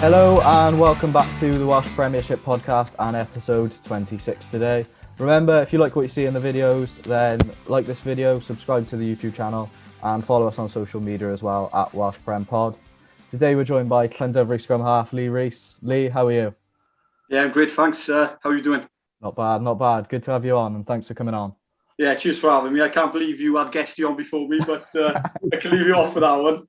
Hello and welcome back to the Welsh Premiership podcast and episode 26 today. Remember, if you like what you see in the videos, then like this video, subscribe to the YouTube channel and follow us on social media as well at Welsh Prem Pod. Today we're joined by Llandovery scrum-half Lee Rees. Lee, how are you? Yeah, I'm great, thanks. How are you doing? Not bad, not bad. Good to have you on and thanks for coming on. Yeah, cheers for having me. I can't believe you had Guesty on before me, but I can leave you off with that one.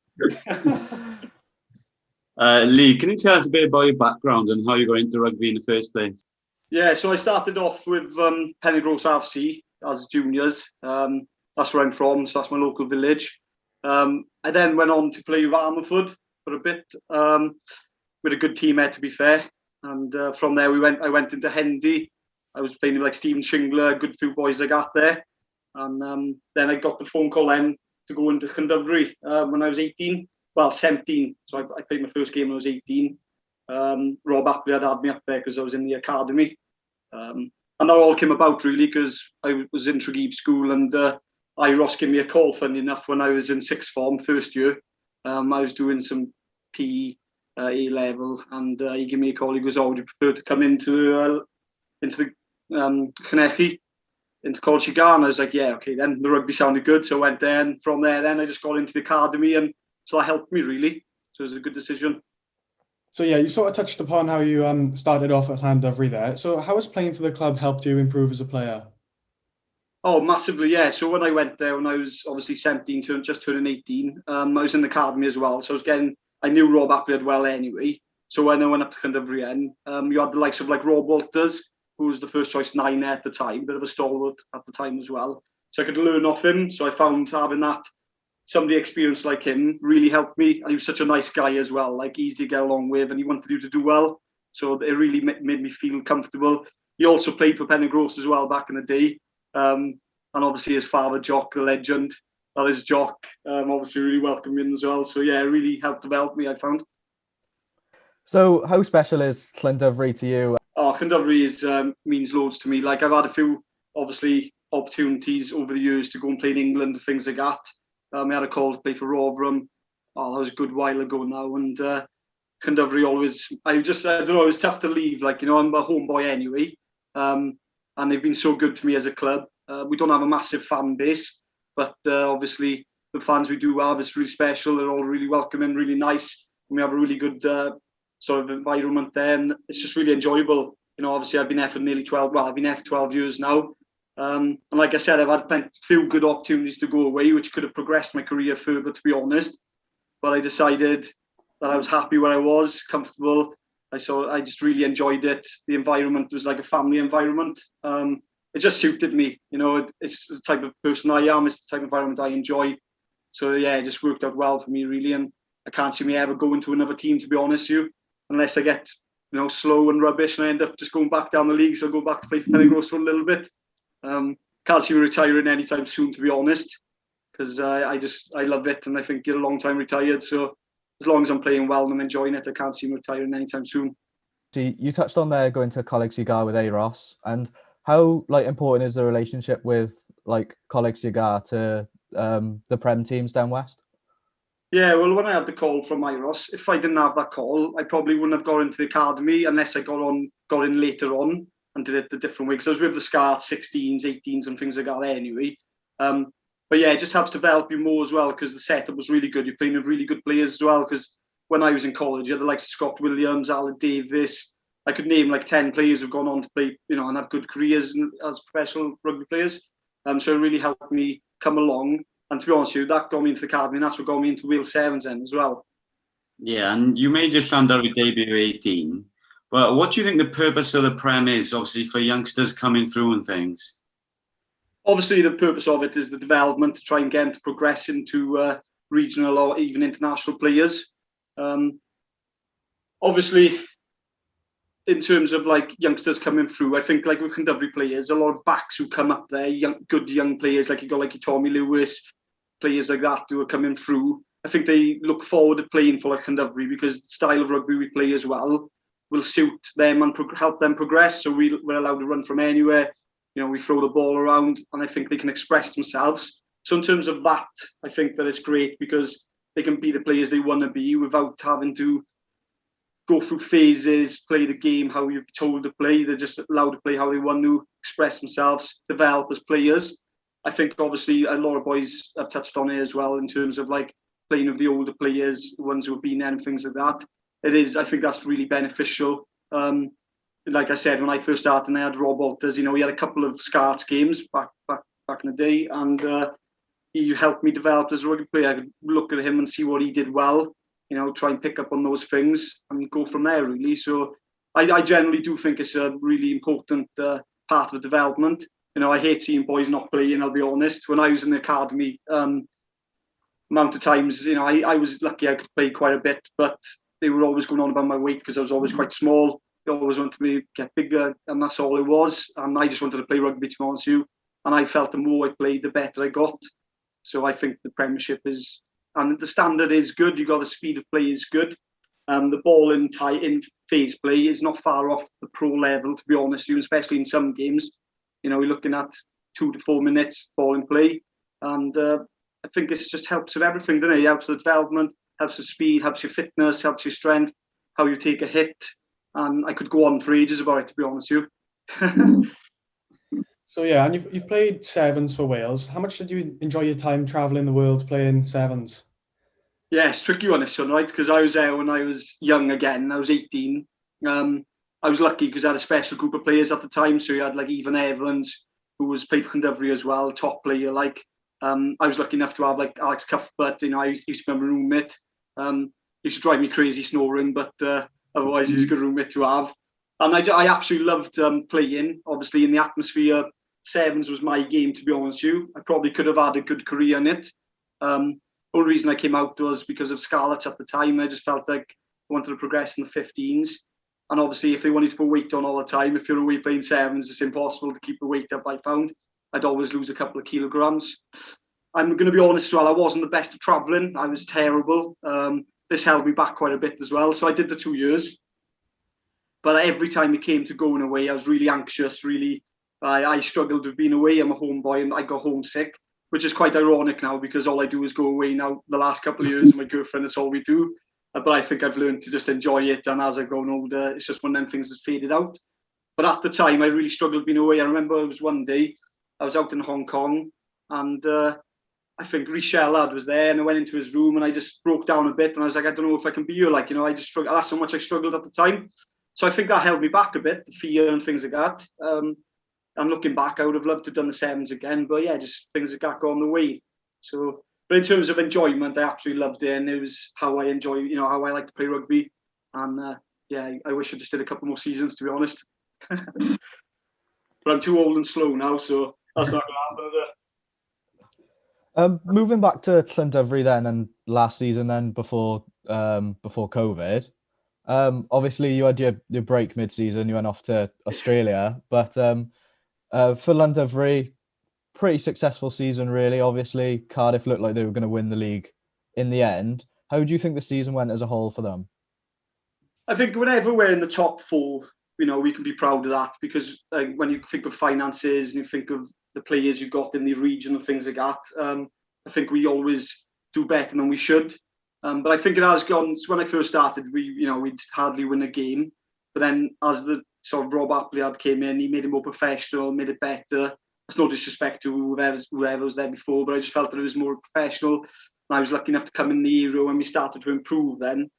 Lee, can you tell us a bit about your background and how you got into rugby in the first place? Yeah, so I started off with Llandovery RFC as juniors. That's where I'm from, so that's my local village. I then went on to play with Armaford for a bit, with a good team there, to be fair. And from there, I went into Hendy. I was playing with like Stephen Shingler, a good few boys I got there. And then I got the phone call then to go into Llandovery when I was 18. Well, 17. So I played my first game when I was 18. Rob Appley had me up there because I was in the academy. And that all came about really because I was in Tregeeve school and Ross gave me a call, funny enough, when I was in sixth form, first year. I was doing some PE A-level and he gave me a call. He goes, would you prefer to come into the Llanelli, into College Cigar? And I was like, yeah, okay, then the rugby sounded good. So I went there, and from there, then I just got into the academy, and so that helped me really. So it was a good decision. So yeah, you sort of touched upon how you started off at Llandovery there. So how has playing for the club helped you improve as a player? Oh, massively, yeah. So when I went there, when I was obviously 17, just turning 18, I was in the academy as well. So I knew Rob Appley well anyway. So when I went up to Llandovery end, you had the likes of like Rob Walters, who was the first choice nine at the time, bit of a stalwart at the time as well. So I could learn off him. So I found having that somebody experienced like him really helped me. And he was such a nice guy as well, like easy to get along with, and he wanted you to do well. So it really made me feel comfortable. He also played for Pennygross as well back in the day. And obviously his father, Jock, the legend, that is Jock, obviously really welcomed me in as well. So yeah, it really helped develop me, I found. So how special is Llandovery to you? Llandovery means loads to me. Like I've had a few, obviously, opportunities over the years to go and play in England and things like that. I had a call to play for Rotherham. That was a good while ago now. And Llandovery always, I don't know, it was tough to leave. Like, you know, I'm a homeboy anyway. And they've been so good to me as a club. We don't have a massive fan base, but obviously the fans we do have is really special. They're all really welcoming, really nice. And we have a really good sort of environment there, and it's just really enjoyable. You know, obviously I've been there for nearly 12. Well, I've been there for 12 years now, and like I said, I've had a few good opportunities to go away, which could have progressed my career further, to be honest. But I decided that I was happy where I was, comfortable. I just really enjoyed it. The environment was like a family environment. It just suited me. You know, it's the type of person I am. It's the type of environment I enjoy. So yeah, it just worked out well for me, really. And I can't see me ever going to another team, to be honest with you. Unless I get, you know, slow and rubbish and I end up just going back down the leagues, I'll go back to play for Pennygross for a little bit. Can't see me retiring anytime soon, to be honest, because I love it, and I think you're a long time retired. So as long as I'm playing well and I'm enjoying it, I can't see me retiring anytime soon. So you touched on there going to Coleg Cigar with Ross, and how like important is the relationship with like Coleg Cigar to the Prem teams down west? Yeah, well, when I had the call from Ross, if I didn't have that call, I probably wouldn't have got into the academy unless I got in later on and did it the different way. Because I was with the Scarlets, 16s, 18s and things like that anyway. But yeah, it just helps develop you more as well because the setup was really good. You're playing with really good players as well, because when I was in college, you had the likes of Scott Williams, Alan Davis. I could name like 10 players who've gone on to play, you know, and have good careers as professional rugby players. So it really helped me come along. And to be honest with you, that got me into the academy, and that's what got me into Wales Sevens then as well. Yeah, and you made your Llandovery debut at 18. But what do you think the purpose of the Prem is, obviously, for youngsters coming through and things? Obviously, the purpose of it is the development, to try and get them to progress into regional or even international players. Obviously, in terms of like youngsters coming through, I think like with Llandovery players, a lot of backs who come up there, good young players, like you got like your Tommy Lewis, players like that who are coming through. I think they look forward to playing for like Llandovery because the style of rugby we play as well will suit them and help them progress. So we're allowed to run from anywhere. You know, we throw the ball around, and I think they can express themselves. So in terms of that, I think that it's great because they can be the players they want to be without having to go through phases, play the game how you're told to play. They're just allowed to play how they want to, express themselves, develop as players. I think obviously a lot of boys have touched on it as well in terms of like playing with the older players, the ones who have been there and things like that. I think that's really beneficial. Like I said, when I first started, and I had Rob Walters, he had a couple of Scarlets games back in the day, and he helped me develop as a rugby player. I could look at him and see what he did well, try and pick up on those things and go from there, really. So I generally do think it's a really important part of the development. I hate seeing boys not playing, I'll be honest. When I was in the academy, amount of times, I was lucky I could play quite a bit, but they were always going on about my weight because I was always quite small. They always wanted me to get bigger, and that's all it was. And I just wanted to play rugby, to be honest with you. And I felt the more I played, the better I got. So I think the Premiership is, and the standard is good. You got the speed of play is good. The ball in phase play is not far off the pro level, to be honest with you, especially in some games. We're looking at 2 to 4 minutes ball in play. And I think it just helps with everything, doesn't it? It helps the development, helps with speed, helps your fitness, helps your strength, how you take a hit. And I could go on for ages about it, to be honest with you. So yeah, and you've played sevens for Wales. How much did you enjoy your time travelling the world playing sevens? Yeah, it's tricky on this one, right? Because I was there when I was young again. I was 18. I was lucky because I had a special group of players at the time. So you had like Evan Evans, who was played for Llandovery as well, top player. I was lucky enough to have like Alex Cuthbert. I used to be my roommate. Used to drive me crazy snoring, but otherwise he's a good roommate to have. And I absolutely loved playing. Obviously, in the atmosphere, sevens was my game, to be honest with you. I probably could have had a good career in it. Only reason I came out was because of Scarlets at the time. I just felt like I wanted to progress in the 15s. And obviously, if they wanted to put weight on all the time, if you're away playing sevens, it's impossible to keep the weight up, I found. I'd always lose a couple of kilograms. I'm going to be honest as well, I wasn't the best at travelling. I was terrible. This held me back quite a bit as well. So I did the 2 years. But every time it came to going away, I was really anxious, I struggled with being away. I'm a homeboy and I got homesick, which is quite ironic now because all I do is go away now. The last couple of years with my girlfriend, that's all we do. But I think I've learned to just enjoy it. And as I've grown older, it's just one of them things that's faded out. But at the time, I really struggled being away. I remember it was one day, I was out in Hong Kong and I think Rees was there, and I went into his room and I just broke down a bit. And I was like, I don't know if I can be here. I just struggled. That's how much I struggled at the time. So I think that held me back a bit, the fear and things like that. And looking back, I would have loved to have done the sevens again. But yeah, just things like that got on the way. So, but in terms of enjoyment, I absolutely loved it. And it was how I enjoy, how I like to play rugby. And yeah, I wish I just did a couple more seasons, to be honest. But I'm too old and slow now, so that's not going to happen, is it? Moving back to Llandovery then, and last season then before COVID. Obviously you had your break mid-season, you went off to Australia, but for Llandovery, pretty successful season really. Obviously Cardiff looked like they were going to win the league in the end. How do you think the season went as a whole for them? I think whenever we're in the top 4, we can be proud of that, because when you think of finances and you think of the players you've got in the region and things like that, I think we always do better than we should. But I think it has gone. So when I first started, we'd hardly win a game. But then as the sort of Rob Appleyard came in, he made it more professional, made it better. That's no disrespect to whoever was there before, but I just felt that it was more professional. And I was lucky enough to come in the era when we started to improve then.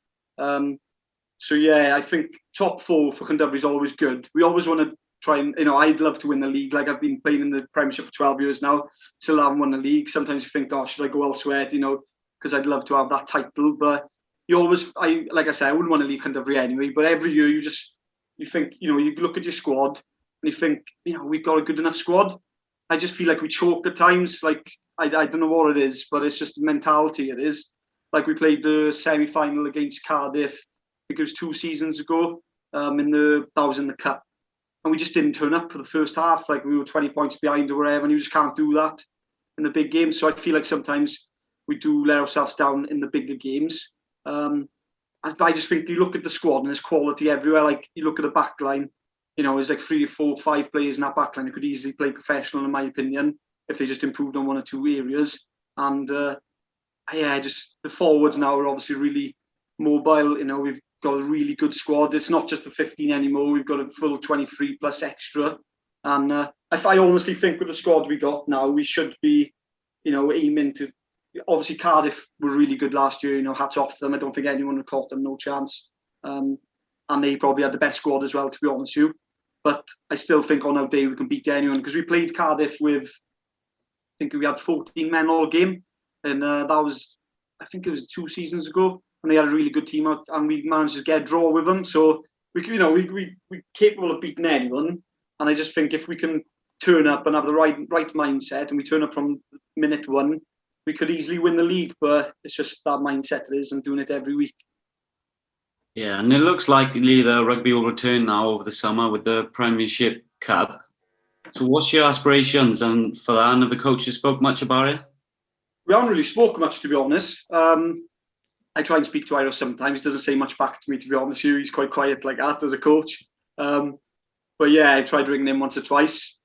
So yeah, I think top 4 for Llandovery is always good. We always want to try and, I'd love to win the league. I've been playing in the Premiership for 12 years now, still haven't won the league. Sometimes you think, oh, should I go elsewhere, because I'd love to have that title. But like I said, I wouldn't want to leave Llandovery anyway. But every year you think, you look at your squad and you think, we've got a good enough squad. I just feel like we choke at times. I don't know what it is, but it's just the mentality it is. Like we played the semi-final against Cardiff, I think it was 2 seasons ago, that was in the Cup. And we just didn't turn up for the first half. We were 20 points behind or whatever, and you just can't do that in the big games. So I feel like sometimes we do let ourselves down in the bigger games. I just think you look at the squad and there's quality everywhere. You look at the back line, there's 3 or 4, 5 players in that back line who could easily play professional, in my opinion, if they just improved on 1 or 2 areas. And just the forwards now are obviously really mobile. We've got a really good squad. It's not just the 15 anymore. We've got a full 23 plus extra. And I honestly think with the squad we got now, we should be, aiming to. Obviously, Cardiff were really good last year. Hats off to them. I don't think anyone would caught them, no chance. And they probably had the best squad as well, to be honest with you. But I still think on our day we can beat anyone, because we played Cardiff with, I think we had 14 men all game, and that was, I think it was 2 seasons ago, and they had a really good team out, and we managed to get a draw with them. So we're capable of beating anyone, and I just think if we can turn up and have the right mindset, and we turn up from minute 1, we could easily win the league. But it's just that mindset it is, and doing it every week. Yeah, and it looks likely the rugby will return now over the summer with the Premiership Cup. So what's your aspirations and for that? And have the coaches spoke much about it? We haven't really spoken much, to be honest. I try and speak to Iro sometimes. He doesn't say much back to me, to be honest. He's quite quiet like that as a coach. But yeah, I tried ringing him once or twice.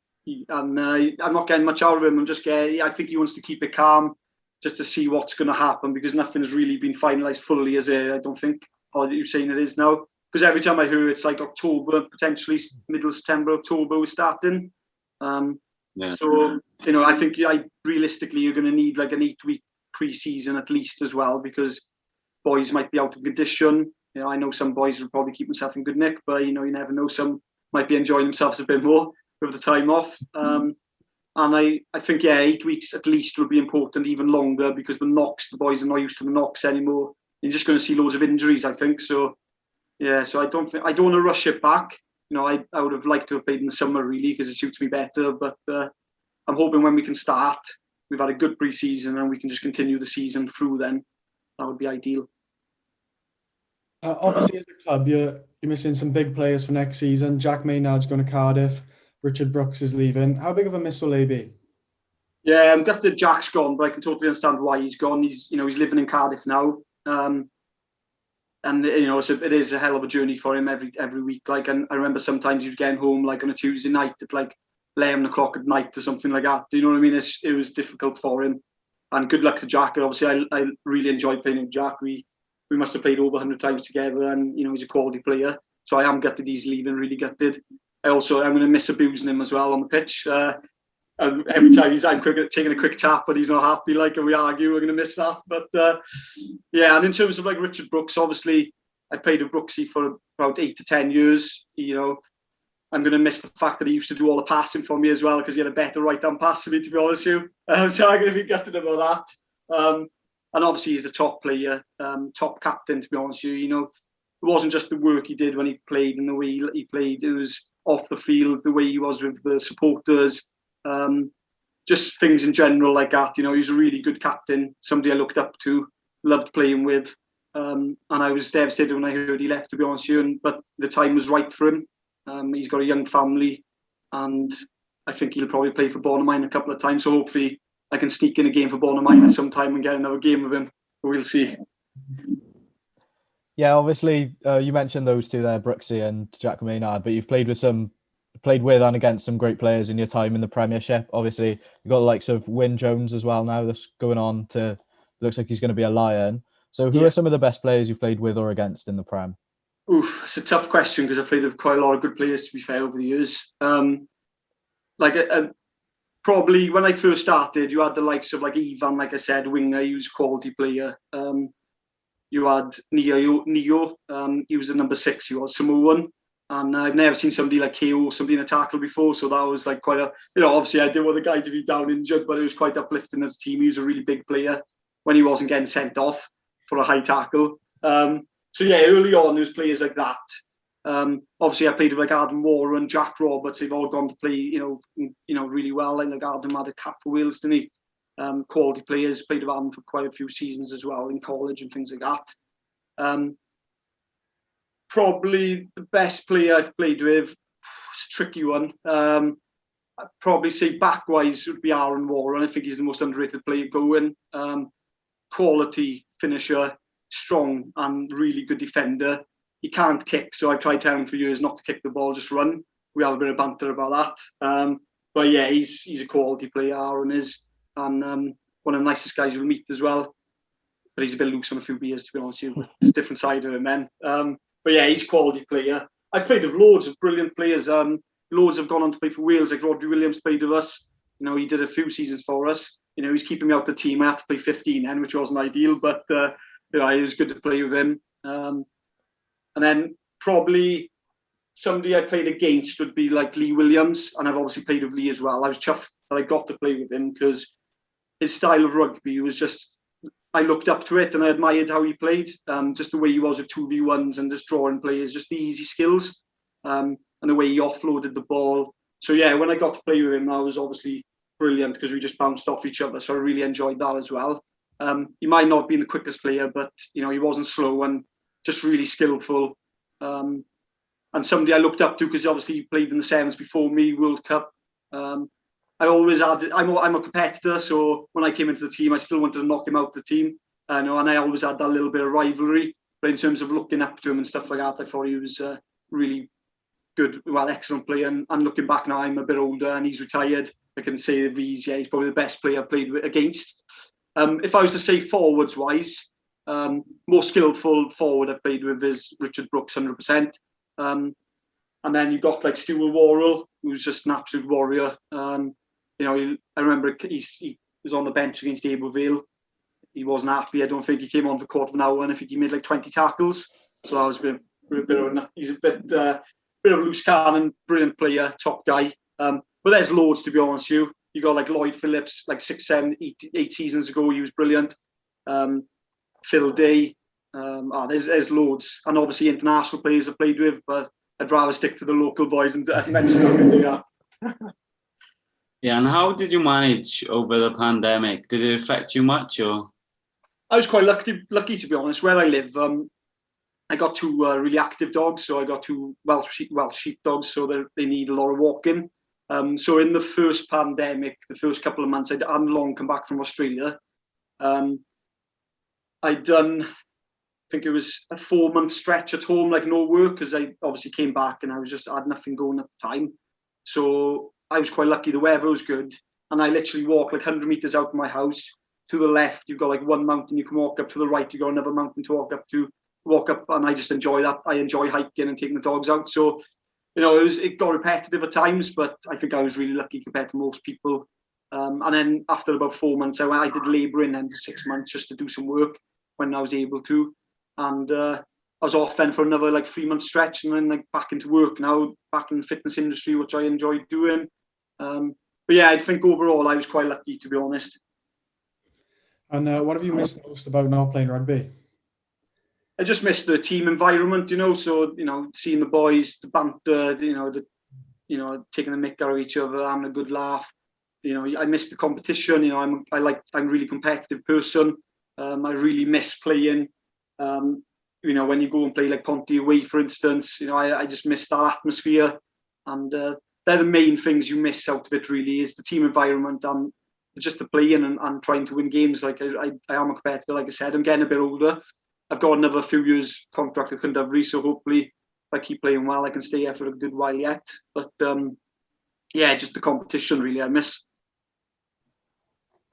I'm not getting much out of him. I think he wants to keep it calm just to see what's going to happen, because nothing's really been finalised fully, I don't think. Or you're saying it is now, because every time I hear it's like October, potentially middle September, October we're starting. So I think realistically you're going to need like an 8-week pre-season at least as well, because boys might be out of condition. I know some boys will probably keep themselves in good nick, but you never know, some might be enjoying themselves a bit more with the time off. And I think 8 weeks at least would be important, even longer, because the boys are not used to the knocks anymore. You're just going to see loads of injuries, I think. So, so I don't want to rush it back. I would have liked to have played in the summer, really, because it suits me better. But I'm hoping when we can start, we've had a good pre-season and we can just continue the season through then. That would be ideal. Obviously, as a club, you're missing some big players for next season. Jack Maynard's going to Cardiff. Richard Brooks is leaving. How big of a miss will they be? Yeah, I'm gutted Jack's gone, but I can totally understand why he's gone. He's living in Cardiff now. And so it is a hell of a journey for him every week. And I remember sometimes he was getting home like on a Tuesday night at like 11 o'clock at night or something like that. Do you know what I mean? It was difficult for him. And good luck to Jack. And obviously, I really enjoyed playing with Jack. We must have played over 100 times together, and he's a quality player. So I am gutted he's leaving. Really gutted. I'm going to miss abusing him as well on the pitch. And every time I'm taking a quick tap, but he's not happy, and we argue, we're going to miss that. But and in terms of like Richard Brooks, obviously I played with Brooksy for about 8 to 10 years. I'm going to miss the fact that he used to do all the passing for me as well, because he had a better right-hand pass to me, to be honest with you. So I'm going to be gutted about that. And obviously he's a top player, top captain, to be honest with you. It wasn't just the work he did when he played and the way he played. It was off the field, the way he was with the supporters. Just things in general like that. He's a really good captain, somebody I looked up to, loved playing with, and I was devastated when I heard he left, to be honest with you. But the time was right for him. He's got a young family, and I think he'll probably play for Bournemouth a couple of times. So hopefully I can sneak in a game for Bournemouth at some time and get another game with him. We'll see. Yeah, obviously you mentioned those two there, Brooksy and Jack Maynard, but you've played with and against some great players in your time in the Premiership. Obviously, you've got the likes of Wyn Jones as well now that's going on to, looks like he's going to be a Lion. So who are some of the best players you've played with or against in the Prem? Oof, it's a tough question, because I've played with quite a lot of good players, to be fair, over the years. Probably when I first started, you had the likes of like Ivan, like I said, winger, he was a quality player. You had Neo, he was a number 6, he was Samoan. And I've never seen somebody like KO, somebody in a tackle before. So that was like quite a, obviously I didn't want the guy to be down injured, but it was quite uplifting as a team. He was a really big player when he wasn't getting sent off for a high tackle. Early on, there was players like that. Obviously I played with like Adam Warren, Jack Roberts. They've all gone to play, really well. Like Adam had a cap for Wales, didn't he? Quality players. Played with Adam for quite a few seasons as well in college and things like that. Probably the best player I've played with, it's a tricky one. I'd probably say backwise would be Aaron Warren. I think he's the most underrated player going. Quality finisher, strong and really good defender. He can't kick, so I've tried telling him for years not to kick the ball, just run. We have a bit of banter about that. But yeah, he's a quality player, Aaron is. And one of the nicest guys you'll meet as well. But he's a bit loose on a few beers, to be honest with you. It's a different side of him, man. but yeah, he's a quality player. I've played with loads of brilliant players. Loads have gone on to play for Wales. Like Rodri Williams played with us. He did a few seasons for us. He's keeping me out the team. I had to play 15 then, which wasn't ideal, but it was good to play with him. And then probably somebody I played against would be like Lee Williams, and I've obviously played with Lee as well. I was chuffed that I got to play with him because his style of rugby was just, I looked up to it and I admired how he played. Just the way he was with 2v1s and just drawing players, just the easy skills, and the way he offloaded the ball. So yeah, when I got to play with him, that was obviously brilliant because we just bounced off each other. So I really enjoyed that as well. He might not have been the quickest player, but he wasn't slow and just really skillful. And somebody I looked up to because obviously he played in the sevens before me, World Cup. I always had, I'm a competitor, so when I came into the team, I still wanted to knock him out of the team. And I always had that little bit of rivalry. But in terms of looking up to him and stuff like that, I thought he was really good, excellent player. And looking back now, I'm a bit older and he's retired. I can say Rees, he's probably the best player I've played against. If I was to say forwards-wise, more skillful forward I've played with is Richard Brooks, 100%. And then you've got like Stuart Worrell, who's just an absolute warrior. I remember he was on the bench against Abervale. He wasn't happy. I don't think he came on for a quarter of an hour, and I think he made like 20 tackles. So that was he's a bit of a loose cannon, brilliant player, top guy. But there's loads, to be honest with you. You got like Lloyd Phillips, like 6, 7, 8 seasons ago, he was brilliant. Phil Day. There's loads, and obviously international players I've played with, but I'd rather stick to the local boys and mention them. Yeah, and how did you manage over the pandemic? Did it affect you much, or? I was quite lucky to be honest. Where I live, I got 2 really active dogs. So I got 2 Welsh sheepdogs, so they need a lot of walking. So in the first pandemic, the first couple of months, I hadn't long come back from Australia. I'd done, I think it was a 4-month stretch at home, like no work, because I obviously came back and I had nothing going at the time. So I was quite lucky. The weather was good, and I literally walked like 100 meters out of my house. To the left, you've got like one mountain you can walk up. To the right, you've got another mountain to walk up, and I just enjoy that. I enjoy hiking and taking the dogs out. So, it got repetitive at times, but I think I was really lucky compared to most people. And then after about 4 months, I did labouring then for 6 months just to do some work when I was able to. And I was off then for another like 3-month stretch, and then like back into work now, back in the fitness industry, which I enjoyed doing. But yeah, I think overall I was quite lucky, to be honest. And what have you missed most about not playing rugby? I just missed the team environment, So seeing the boys, the banter, taking the mick out of each other, having a good laugh. I miss the competition. I'm a really competitive person. I really miss playing. When you go and play like Ponty away, for instance, I just miss that atmosphere. And they're the main things you miss out of it, really, is the team environment and just the playing and trying to win games. Like I am a competitor, like I said. I'm getting a bit older. I've got another few years contract at Llandovery, so hopefully if I keep playing well, I can stay here for a good while yet. But just the competition, really, I miss.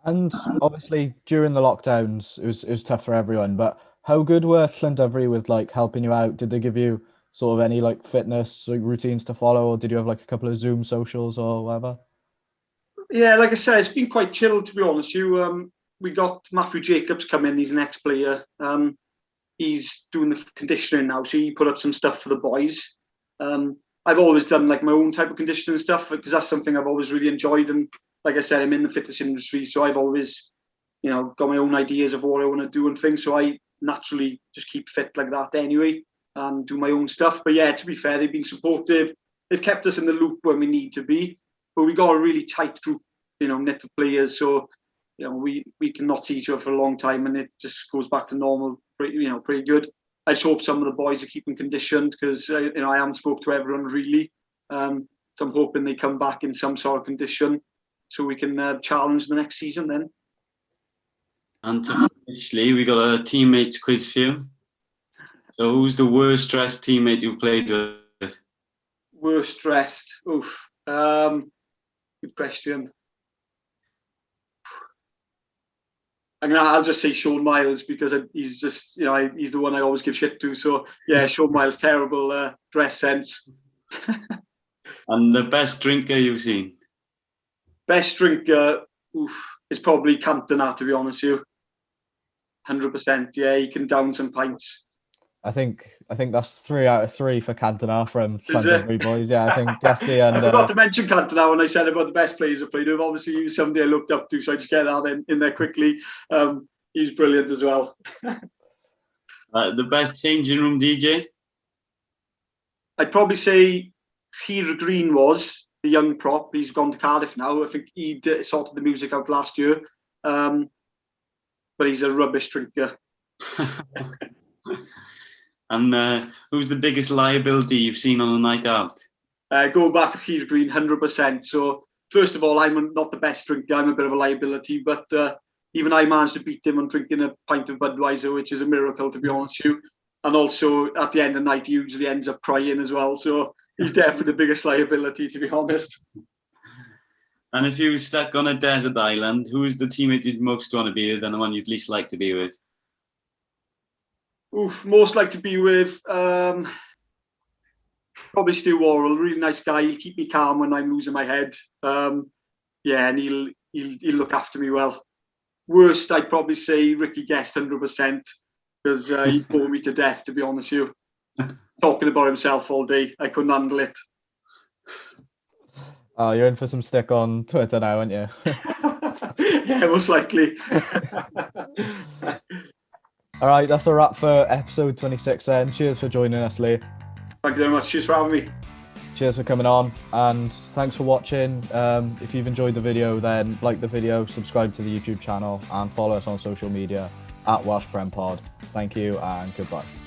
And obviously during the lockdowns, it was tough for everyone. But how good were Llandovery with like helping you out? Did they give you sort of any like fitness routines to follow, or did you have like a couple of Zoom socials or whatever? Yeah, like I said, it's been quite chill, to be honest with you. We got Matthew Jacobs come in. He's an ex-player. He's doing the conditioning now, so he put up some stuff for the boys. I've always done like my own type of conditioning stuff because that's something I've always really enjoyed. And like I said, I'm in the fitness industry, so I've always, got my own ideas of what I want to do and things. So I naturally just keep fit like that anyway and do my own stuff. But yeah, to be fair, they've been supportive. They've kept us in the loop when we need to be. But we got a really tight group, knit of players. So, we can not see each other for a long time, and it just goes back to normal, pretty good. I just hope some of the boys are keeping conditioned because, I haven't spoke to everyone really. So I'm hoping they come back in some sort of condition so we can challenge the next season then. And to finish, Lee, we got a teammates quiz for you. So who's the worst dressed teammate you've played with? Worst dressed? Oof. Good question. I'll just say Sean Miles because he's just, he's the one I always give shit to. So yeah, Sean Miles, terrible dress sense. And the best drinker you've seen? Best drinker is probably Cantona, to be honest with you. 100%. Yeah, he can down some pints. I think that's 3 out of 3 for Cantona from Is it? Llandovery boys. Yeah, I think Guesty and I forgot to mention Cantona when I said about the best players I played with. Obviously, he was somebody I looked up to, so I just get that in there quickly. He's brilliant as well. The best changing room DJ? I'd probably say Lee Rees was the young prop. He's gone to Cardiff now. I think he sorted the music out last year. But he's a rubbish drinker. And who's the biggest liability you've seen on a night out? Go back to Lee Rees, 100%. So first of all, I'm not the best drinker. I'm a bit of a liability, but even I managed to beat him on drinking a pint of Budweiser, which is a miracle, to be honest with you. And also, at the end of the night, he usually ends up crying as well. So he's definitely the biggest liability, to be honest. And if you were stuck on a desert island, who is the teammate you'd most want to be with and the one you'd least like to be with? Most like to be with probably Stu Worrell. Really nice guy. He'll keep me calm when I'm losing my head. And he'll look after me well. Worst, I'd probably say Ricky Guest, 100%, because he bore me to death, to be honest with you. Talking about himself all day, I couldn't handle it. Oh, you're in for some stick on Twitter now, aren't you? Yeah, most likely. All right, that's a wrap for episode 26 then. Cheers for joining us, Lee. Thank you very much. Cheers for having me. Cheers for coming on, and thanks for watching. If you've enjoyed the video, then like the video, subscribe to the YouTube channel, and follow us on social media at Welsh Prem Pod. Thank you and goodbye.